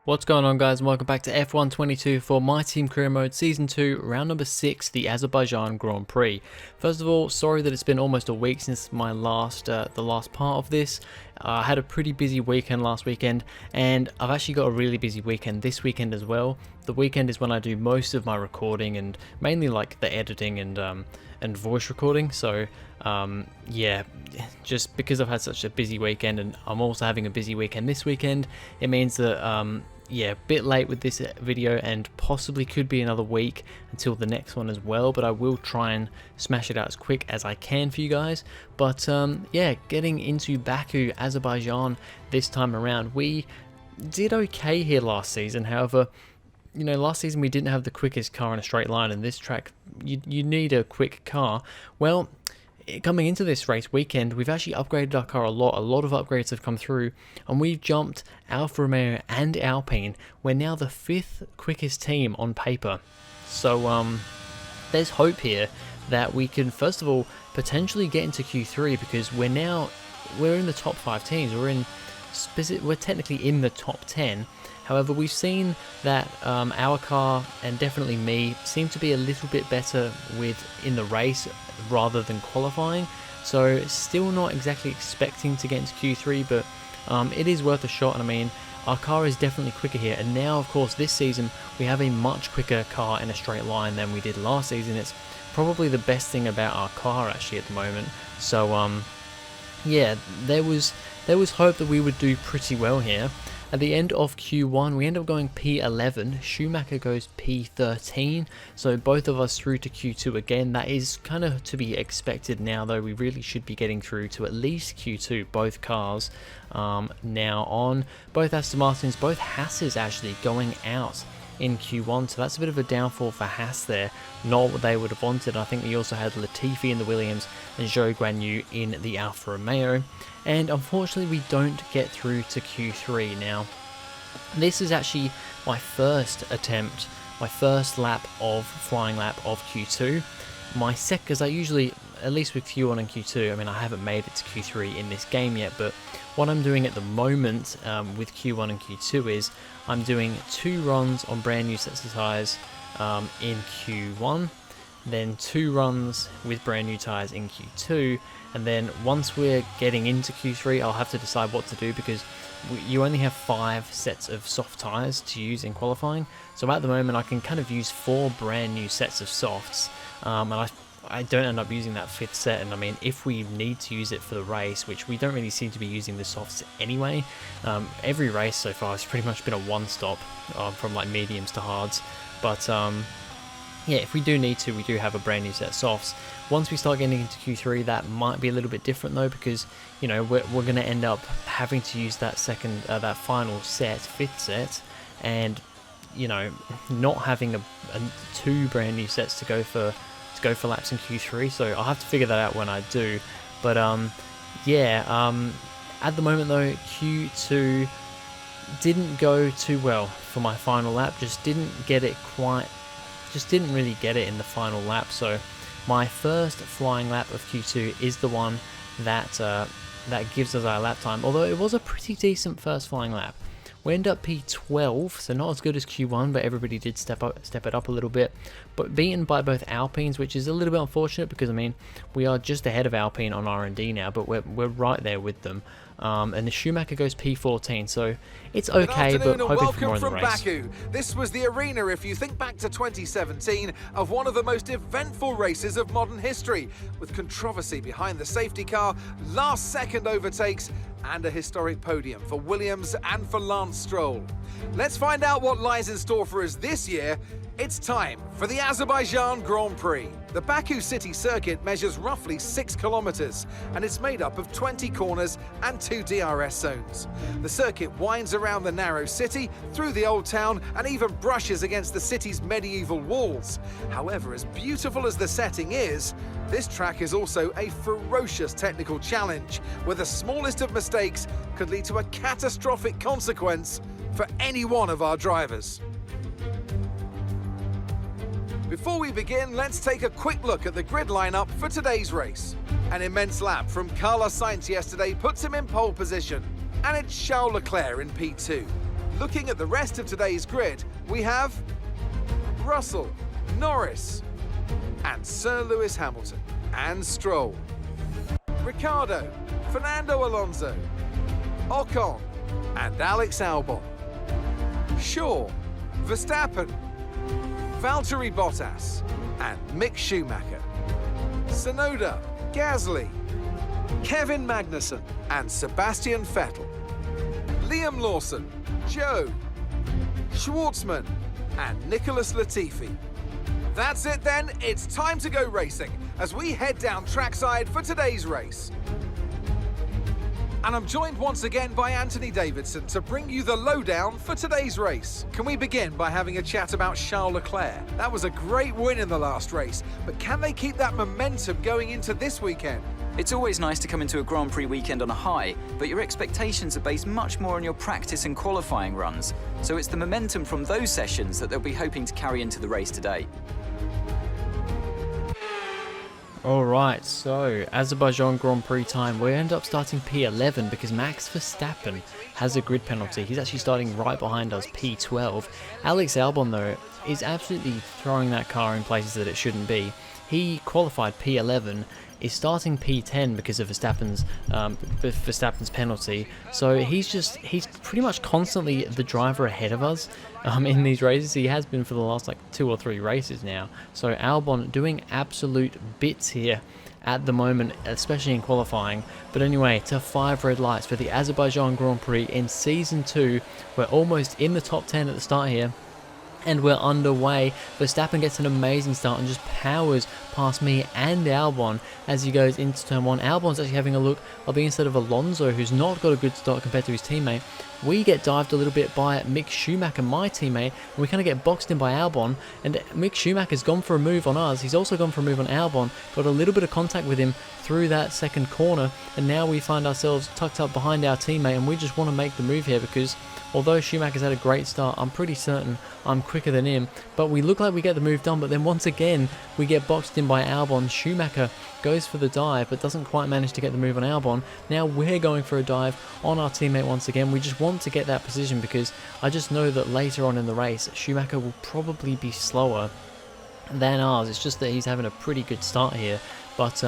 What's going on, guys, and welcome back to F1 22 for My Team Career Mode Season 2, Round number 6, the Azerbaijan Grand Prix. First of all, sorry that it's been almost a week since my the last part of this. I had a pretty busy weekend last weekend, and I've actually got a really busy weekend this weekend as well. The weekend is when I do most of my recording, and mainly like the editing and voice recording. So yeah, just because I've had such a busy weekend, and I'm also having a busy weekend this weekend, it means that yeah, a bit late with this video, and possibly could be another week until the next one as well, but I will try and smash it out as quick as I can for you guys. But yeah, getting into Baku, Azerbaijan this time around. We did okay here last season. However, you know, last season we didn't have the quickest car in a straight line, and this track you need a quick car. Well, coming into this race weekend, we've actually upgraded our car a lot. A lot of upgrades have come through, and we've jumped Alfa Romeo and Alpine. We're now the 5th quickest team on paper. So there's hope here that we can, first of all, potentially get into Q3, because we're in the top 5 teams. We're technically in the top 10. However, we've seen that our car, and definitely me, seem to be a little bit better in the race rather than qualifying. So still not exactly expecting to get into Q3, but it is worth a shot. And I mean, our car is definitely quicker here. And now, of course, this season we have a much quicker car in a straight line than we did last season. It's probably the best thing about our car actually at the moment. So yeah, there was hope that we would do pretty well here. At the end of Q1, we end up going P11, Schumacher goes P13, so both of us through to Q2 again. That is kind of to be expected now, though. We really should be getting through to at least Q2, both cars now on. Both Aston Martins, both Hasses actually going out in Q1, so that's a bit of a downfall for Haas there, not what they would have wanted. I think we also had Latifi in the Williams and Zhou Guanyu in the Alfa Romeo, and unfortunately we don't get through to Q3. Now, this is actually my first attempt, my first flying lap of Q2. Because I usually, at least with Q1 and Q2, I mean, I haven't made it to Q3 in this game yet, but what I'm doing at the moment with Q1 and Q2 is I'm doing 2 runs on brand new sets of tyres in Q1, then 2 runs with brand new tyres in Q2, and then once we're getting into Q3, I'll have to decide what to do, because you only have 5 sets of soft tyres to use in qualifying. So at the moment I can kind of use 4 brand new sets of softs, and I don't end up using that 5th set. And I mean, if we need to use it for the race, which we don't really seem to be using the softs anyway, every race so far has pretty much been a one-stop from like mediums to hards. But yeah, if we do need to, we do have a brand new set of softs. Once we start getting into Q3, that might be a little bit different though, because you know we're going to end up having to use that that final set, 5th set, and you know, not having 2 brand new sets to go for laps in Q3. So I'll have to figure that out when I do. But yeah, at the moment though, Q2 didn't go too well for my final lap. Just didn't really get it in the final lap. So my first flying lap of Q2 is the one that gives us our lap time, although it was a pretty decent first flying lap. We end up P12, so not as good as Q1, but everybody did step it up a little bit. But beaten by both Alpines, which is a little bit unfortunate, because I mean, we are just ahead of Alpine on R&D now, but we're right there with them. And the Schumacher goes P14, so it's okay, but hoping for more in the race. Baku. This was the arena, if you think back to 2017, of one of the most eventful races of modern history, with controversy behind the safety car, last-second overtakes, and a historic podium for Williams and for Lance Stroll. Let's find out what lies in store for us this year. It's time for the Azerbaijan Grand Prix. The Baku city circuit measures roughly 6 kilometers, and it's made up of 20 corners and 2 DRS zones. The circuit winds around the narrow city, through the old town, and even brushes against the city's medieval walls. However, as beautiful as the setting is, this track is also a ferocious technical challenge, where the smallest of mistakes could lead to a catastrophic consequence for any one of our drivers. Before we begin, let's take a quick look at the grid lineup for today's race. An immense lap from Carlos Sainz yesterday puts him in pole position, and it's Charles Leclerc in P2. Looking at the rest of today's grid, we have Russell, Norris, and Sir Lewis Hamilton, and Stroll, Ricciardo, Fernando Alonso, Ocon, and Alex Albon, Shaw, Verstappen, Valtteri Bottas, and Mick Schumacher, Tsunoda, Gasly, Kevin Magnussen, and Sebastian Vettel, Liam Lawson, Joe, Schwartzman, and Nicholas Latifi. That's it then, it's time to go racing as we head down trackside for today's race. And I'm joined once again by Anthony Davidson to bring you the lowdown for today's race. Can we begin by having a chat about Charles Leclerc? That was a great win in the last race, but can they keep that momentum going into this weekend? It's always nice to come into a Grand Prix weekend on a high, but your expectations are based much more on your practice and qualifying runs. So it's the momentum from those sessions that they'll be hoping to carry into the race today. Alright, so Azerbaijan Grand Prix time, we end up starting P11 because Max Verstappen has a grid penalty. He's actually starting right behind us, P12. Alex Albon though is absolutely throwing that car in places that it shouldn't be. He qualified P11, is starting P10 because of Verstappen's penalty. So he's pretty much constantly the driver ahead of us in these races. He has been for the last like 2 or 3 races now. So Albon doing absolute bits here at the moment, especially in qualifying. But anyway, to 5 red lights for the Azerbaijan Grand Prix in Season 2. We're almost in the top 10 at the start here. And we're underway. Verstappen gets an amazing start and just powers past me and Albon as he goes into turn 1. Albon's actually having a look of the inside of Alonso, who's not got a good start compared to his teammate. We get dived a little bit by Mick Schumacher, my teammate, and we kind of get boxed in by Albon. And Mick Schumacher's gone for a move on us. He's also gone for a move on Albon. Got a little bit of contact with him through that second corner. And now we find ourselves tucked up behind our teammate, and we just want to make the move here because although Schumacher's had a great start, I'm pretty certain I'm quicker than him. But we look like we get the move done, but then once again, we get boxed in by Albon. Schumacher goes for the dive, but doesn't quite manage to get the move on Albon. Now we're going for a dive on our teammate once again. We just want to get that position because I just know that later on in the race, Schumacher will probably be slower than ours. It's just that he's having a pretty good start here. But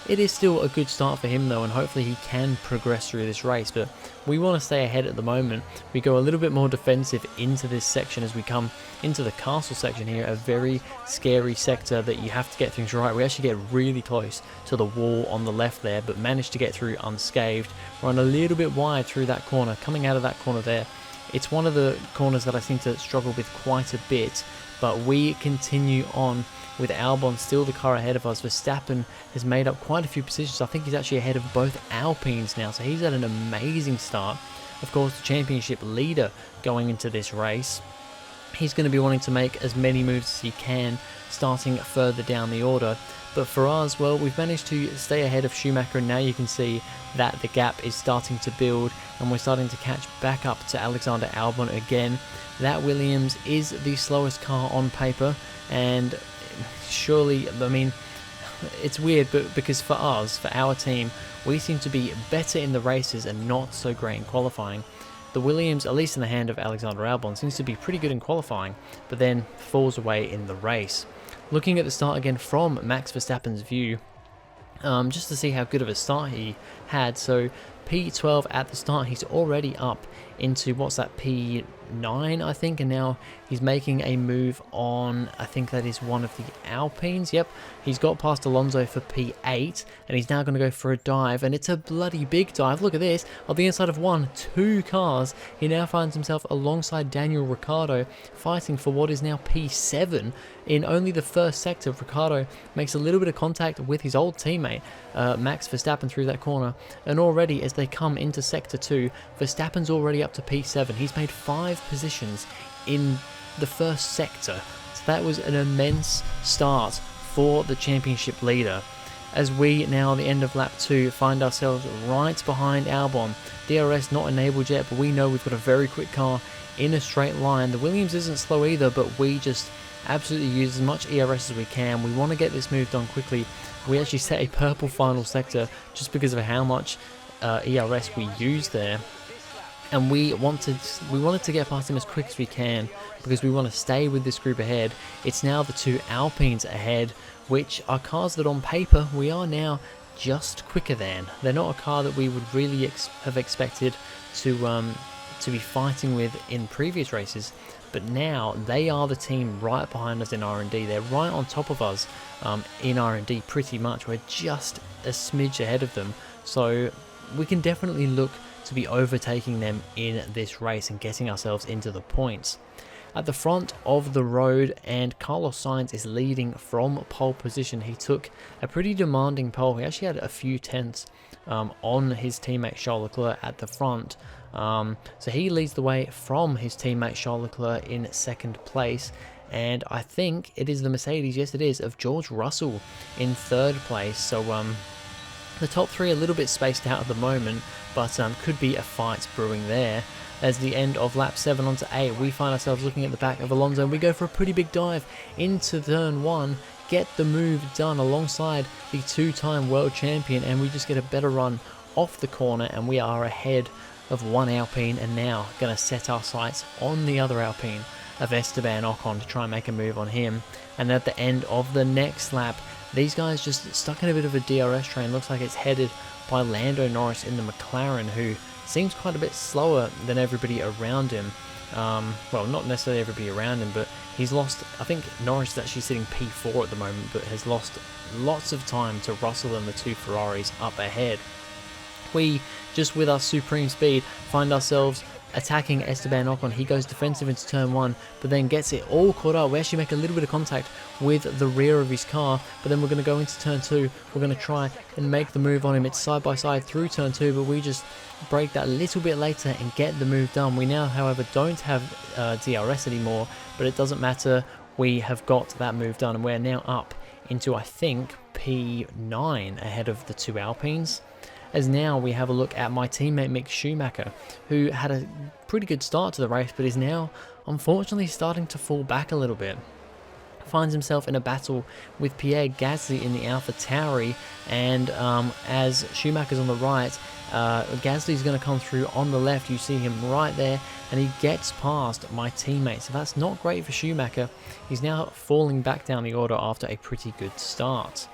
it is still a good start for him though, and hopefully he can progress through this race. But we want to stay ahead at the moment. We go a little bit more defensive into this section as we come into the castle section here, a very scary sector that you have to get things right. We actually get really close to the wall on the left there, but manage to get through unscathed. Run a little bit wide through that corner, coming out of that corner there. It's one of the corners that I seem to struggle with quite a bit, but we continue on with Albon still the car ahead of us. Verstappen has made up quite a few positions. I think he's actually ahead of both Alpines now, so he's had an amazing start. Of course, the championship leader going into this race. He's going to be wanting to make as many moves as he can, starting further down the order. But for us, well, we've managed to stay ahead of Schumacher, and now you can see that the gap is starting to build, and we're starting to catch back up to Alexander Albon again. That Williams is the slowest car on paper, and surely, I mean, it's weird, but because for us, for our team, we seem to be better in the races and not so great in qualifying. The Williams, at least in the hand of Alexander Albon, seems to be pretty good in qualifying, but then falls away in the race. Looking at the start again from Max Verstappen's view, just to see how good of a start he had. So P12 at the start, he's already up into, what's that, P9 I think, and now he's making a move on, I think that is one of the Alpines. Yep, he's got past Alonso for P8, and he's now going to go for a dive, and it's a bloody big dive. Look at this, on the inside of 2 cars, he now finds himself alongside Daniel Ricciardo, fighting for what is now P7 in only the first sector. Ricciardo makes a little bit of contact with his old teammate Max Verstappen through that corner, and already as they come into sector 2, Verstappen's already up to P7. He's made 5 positions in the first sector, so that was an immense start for the championship leader. As we now at the end of lap 2 find ourselves right behind Albon. DRS not enabled yet, but we know we've got a very quick car in a straight line. The Williams isn't slow either, but we just absolutely use as much ERS as we can. We want to get this move done quickly. We actually set a purple final sector just because of how much ERS we use there. and we wanted to get past him as quick as we can because we want to stay with this group ahead. It's now the 2 Alpines ahead, which are cars that on paper we are now just quicker than. They're not a car that we would really have expected to be fighting with in previous races, but now they are the team right behind us in R&D. They're right on top of us in R&D pretty much. We're just a smidge ahead of them, so we can definitely look to be overtaking them in this race and getting ourselves into the points. At the front of the road, and Carlos Sainz is leading from pole position. He took a pretty demanding pole. He actually had a few tenths on his teammate Charles Leclerc at the front. So he leads the way from his teammate Charles Leclerc in second place. And I think it is the Mercedes, yes it is, of George Russell in third place. So the top 3 a little bit spaced out at the moment, but could be a fight brewing there. As the end of lap 7 onto 8, we find ourselves looking at the back of Alonso, and we go for a pretty big dive into turn 1, get the move done alongside the 2-time world champion, and we just get a better run off the corner, and we are ahead of 1 Alpine, and now going to set our sights on the other Alpine of Esteban Ocon to try and make a move on him. And at the end of the next lap, these guys just stuck in a bit of a DRS train. Looks like it's headed by Lando Norris in the McLaren, who seems quite a bit slower than everybody around him. Well, not necessarily everybody around him, but he's lost, I think Norris is actually sitting P4 at the moment, but has lost lots of time to Russell and the 2 Ferraris up ahead. We, just with our supreme speed, find ourselves attacking Esteban Ocon. He goes defensive into turn 1, but then gets it all caught up. We actually make a little bit of contact with the rear of his car, but then we're going to go into turn 2. We're going to try and make the move on him. It's side by side through turn 2, but we just break that a little bit later and get the move done. We now, however, don't have DRS anymore, but it doesn't matter. We have got that move done, and we're now up into, I think, P9 ahead of the 2 Alpines. As now we have a look at my teammate Mick Schumacher, who had a pretty good start to the race, but is now unfortunately starting to fall back a little bit. Finds himself in a battle with Pierre Gasly in the AlphaTauri, and as Schumacher's on the right, Gasly's going to come through on the left. You see him right there, and he gets past my teammate, so that's not great for Schumacher. He's now falling back down the order after a pretty good start.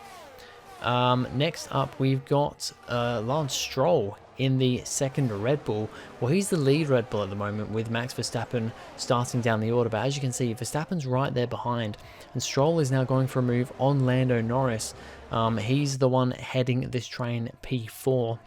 Next up, we've got Lance Stroll in the second Red Bull. Well, he's the lead Red Bull at the moment, with Max Verstappen starting down the order. But as you can see, Verstappen's right there behind, and Stroll is now going for a move on Lando Norris. He's the one heading this train P4.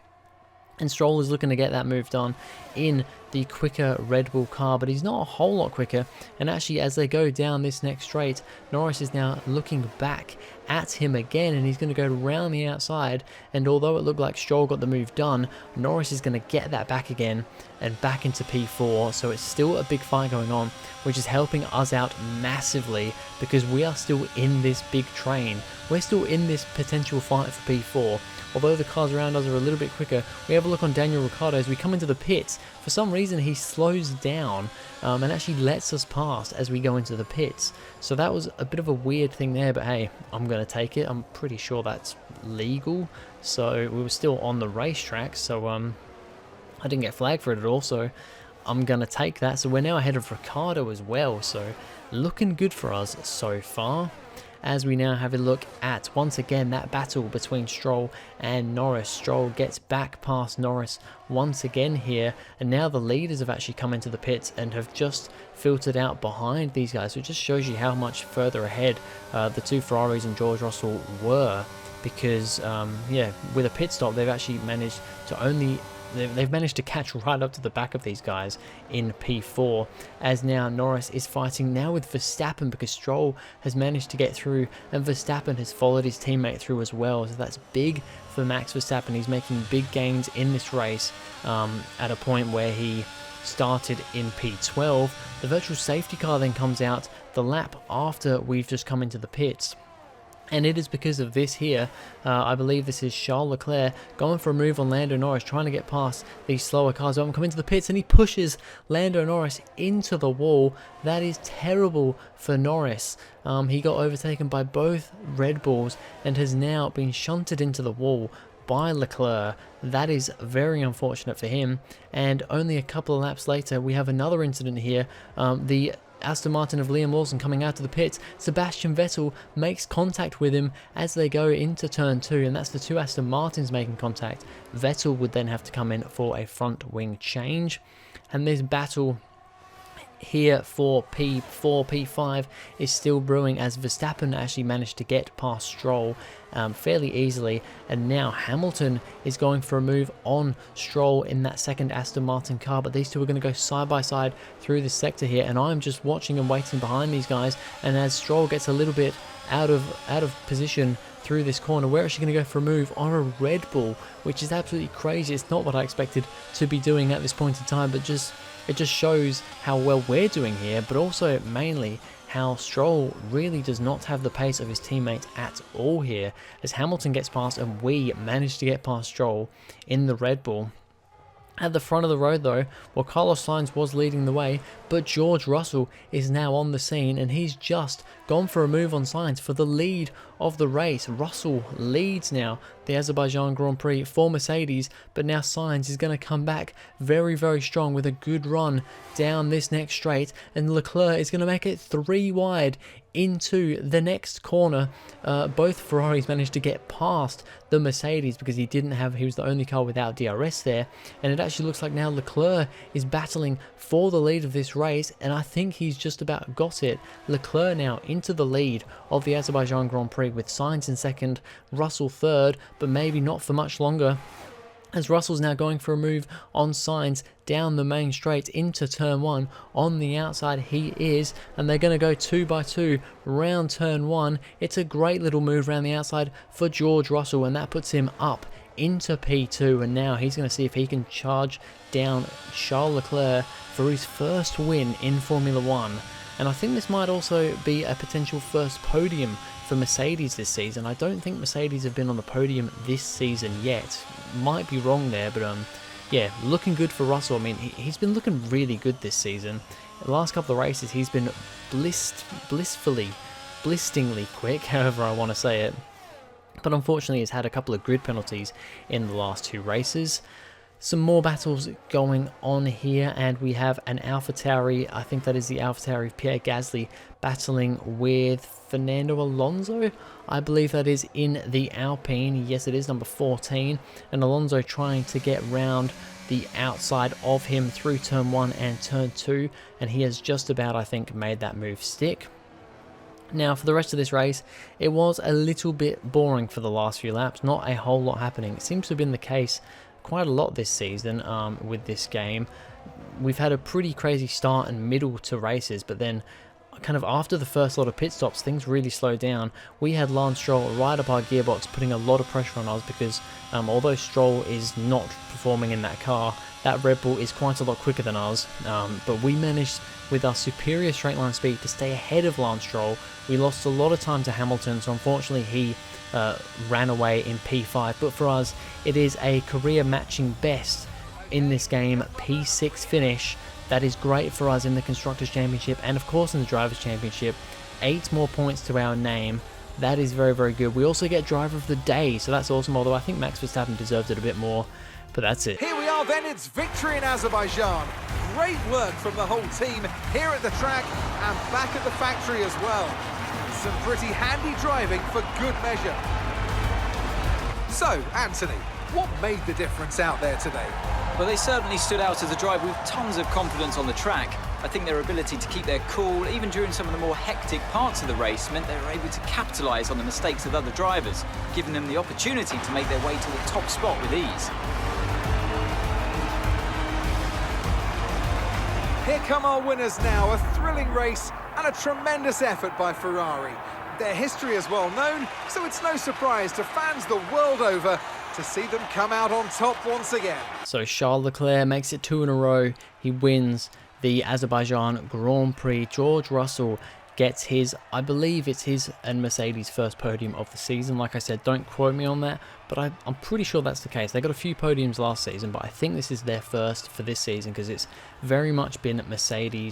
And Stroll is looking to get that move done in the quicker Red Bull car, but he's not a whole lot quicker. And actually, as they go down this next straight, Norris is now looking back at him again, and he's going to go around the outside. And although it looked like Stroll got the move done, Norris is going to get that back again and back into P4. So it's still a big fight going on, which is helping us out massively because we are still in this big train. We're still in this potential fight for P4. Although the cars around us are a little bit quicker, we have a look on Daniel Ricciardo as we come into the pits. For some reason, he slows down and actually lets us pass as we go into the pits. So that was a bit of a weird thing there, but hey, I'm going to take it. I'm pretty sure that's legal. So we were still on the racetrack, so I didn't get flagged for it at all, so I'm going to take that. So we're now ahead of Ricciardo as well, so looking good for us so far. As we now have a look at, once again, that battle between Stroll and Norris. Stroll gets back past Norris once again here, and now the leaders have actually come into the pits and have just filtered out behind these guys. So it just shows you how much further ahead the 2 Ferraris and George Russell were, because, yeah, with a pit stop, they've actually managed to They've managed to catch right up to the back of these guys in P4, as now Norris is fighting now with Verstappen because Stroll has managed to get through and Verstappen has followed his teammate through as well. So that's big for Max Verstappen. He's making big gains in this race at a point where he started in P12. The virtual safety car then comes out the lap after we've just come into the pits. And it is because of this here, I believe this is Charles Leclerc going for a move on Lando Norris, trying to get past these slower cars. I'm coming to the pits and he pushes Lando Norris into the wall. That is terrible for Norris. He got overtaken by both Red Bulls and has now been shunted into the wall by Leclerc. That is very unfortunate for him. And only a couple of laps later, we have another incident here. The Aston Martin of Liam Lawson coming out of the pits. Sebastian Vettel makes contact with him as they go into turn 2, and that's the two Aston Martins making contact. Vettel would then have to come in for a front wing change, and this battle here for P4, P5 is still brewing as Verstappen actually managed to get past Stroll fairly easily, and now Hamilton is going for a move on Stroll in that second Aston Martin car, but these two are going to go side by side through this sector here, and I'm just watching and waiting behind these guys, and as Stroll gets a little bit out of position through this corner, we're actually going to go for a move on a Red Bull, which is absolutely crazy. It's not what I expected to be doing at this point in time, but it just shows how well we're doing here, but also mainly how Stroll really does not have the pace of his teammates at all here, as Hamilton gets past and we manage to get past Stroll in the Red Bull. At the front of the road though, well, Carlos Sainz was leading the way, but George Russell is now on the scene, and he's just gone for a move on Sainz for the lead of the race. Russell leads now the Azerbaijan Grand Prix for Mercedes, but now Sainz is going to come back very, very strong with a good run down this next straight, and Leclerc is going to make it 3 wide into the next corner. Both Ferraris managed to get past the Mercedes because he was the only car without DRS there, and it actually looks like now Leclerc is battling for the lead of this race, and I think he's just about got it. Leclerc now into the lead of the Azerbaijan Grand Prix with Sainz in second, Russell third, but maybe not for much longer, as Russell's now going for a move on Sainz down the main straight into turn 1. On the outside he is, and they're going to go 2 by 2 round turn 1. It's a great little move around the outside for George Russell, and that puts him up into P2, and now he's going to see if he can charge down Charles Leclerc for his first win in Formula 1. And I think this might also be a potential first podium for Mercedes this season. I don't think Mercedes have been on the podium this season yet. Might be wrong there, but yeah, looking good for Russell. I mean, he's been looking really good this season. The last couple of races, he's been blisteringly quick, however I want to say it. But unfortunately, he's had a couple of grid penalties in the last 2 races. Some more battles going on here, and we have an AlphaTauri, I think that is the AlphaTauri of Pierre Gasly, battling with Fernando Alonso. I believe that is in the Alpine. Yes, it is number 14. And Alonso trying to get round the outside of him through turn 1 and turn 2. And he has just about, I think, made that move stick. Now, for the rest of this race, it was a little bit boring for the last few laps. Not a whole lot happening. It seems to have been the case quite a lot this season with this game. We've had a pretty crazy start and middle to races, but then kind of after the first lot of pit stops, things really slowed down. We had Lance Stroll right up our gearbox, putting a lot of pressure on us because although Stroll is not performing in that car, that Red Bull is quite a lot quicker than us, but we managed with our superior straight line speed to stay ahead of Lance Stroll. We lost a lot of time to Hamilton, so unfortunately he ran away in P5, but for us it is a career matching best in this game, P6 finish. That is great for us in the Constructors' Championship and of course in the Drivers' Championship. 8 more points to our name. That is very, very good. We also get Driver of the Day, so that's awesome, although I think Max Verstappen deserved it a bit more, but that's it. Here we are then, it's victory in Azerbaijan. Great work from the whole team here at the track and back at the factory as well. Some pretty handy driving for good measure. So, Anthony, what made the difference out there today? Well, they certainly stood out as a driver with tons of confidence on the track. I think their ability to keep their cool, even during some of the more hectic parts of the race, meant they were able to capitalise on the mistakes of other drivers, giving them the opportunity to make their way to the top spot with ease. Here come our winners now, a thrilling race and a tremendous effort by Ferrari. Their history is well known, so it's no surprise to fans the world over to see them come out on top once again. So Charles Leclerc makes it 2 in a row. He wins the Azerbaijan Grand Prix. George Russell gets his, I believe it's his and Mercedes' first podium of the season. Like I said, don't quote me on that, but I'm pretty sure that's the case. They got a few podiums last season, but I think this is their first for this season because it's very much been Ferrari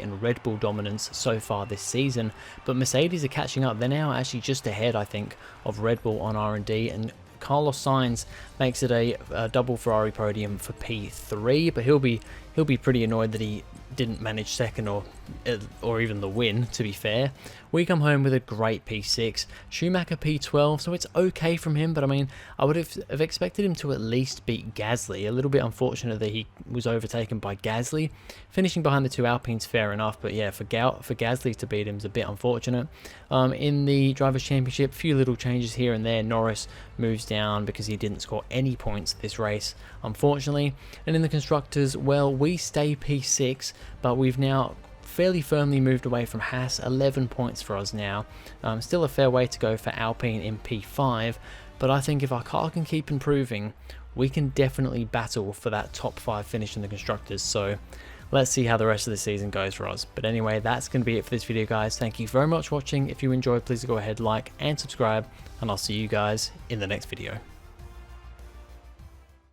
and Red Bull dominance so far this season. But Mercedes are catching up. They're now actually just ahead, I think, of Red Bull on R&D, and Carlos Sainz makes it a double Ferrari podium for P3, but he'll be pretty annoyed that he didn't manage second or even the win, to be fair. We come home with a great P6, Schumacher P12, so it's okay from him, but I mean, I would have expected him to at least beat Gasly. A little bit unfortunate that he was overtaken by Gasly. Finishing behind the two Alpines, fair enough, but yeah, for Gasly to beat him is a bit unfortunate. In the Drivers' Championship, a few little changes here and there. Norris moves down because he didn't score any points this race, unfortunately. And in the Constructors, well, we stay P6, but we've now fairly firmly moved away from Haas. 11 points for us now. Still a fair way to go for Alpine in P5, but I think if our car can keep improving, we can definitely battle for that top 5 finish in the Constructors. So let's see how the rest of the season goes for us. But anyway, that's going to be it for this video, guys. Thank you very much for watching. If you enjoyed, please go ahead, like and subscribe, and I'll see you guys in the next video.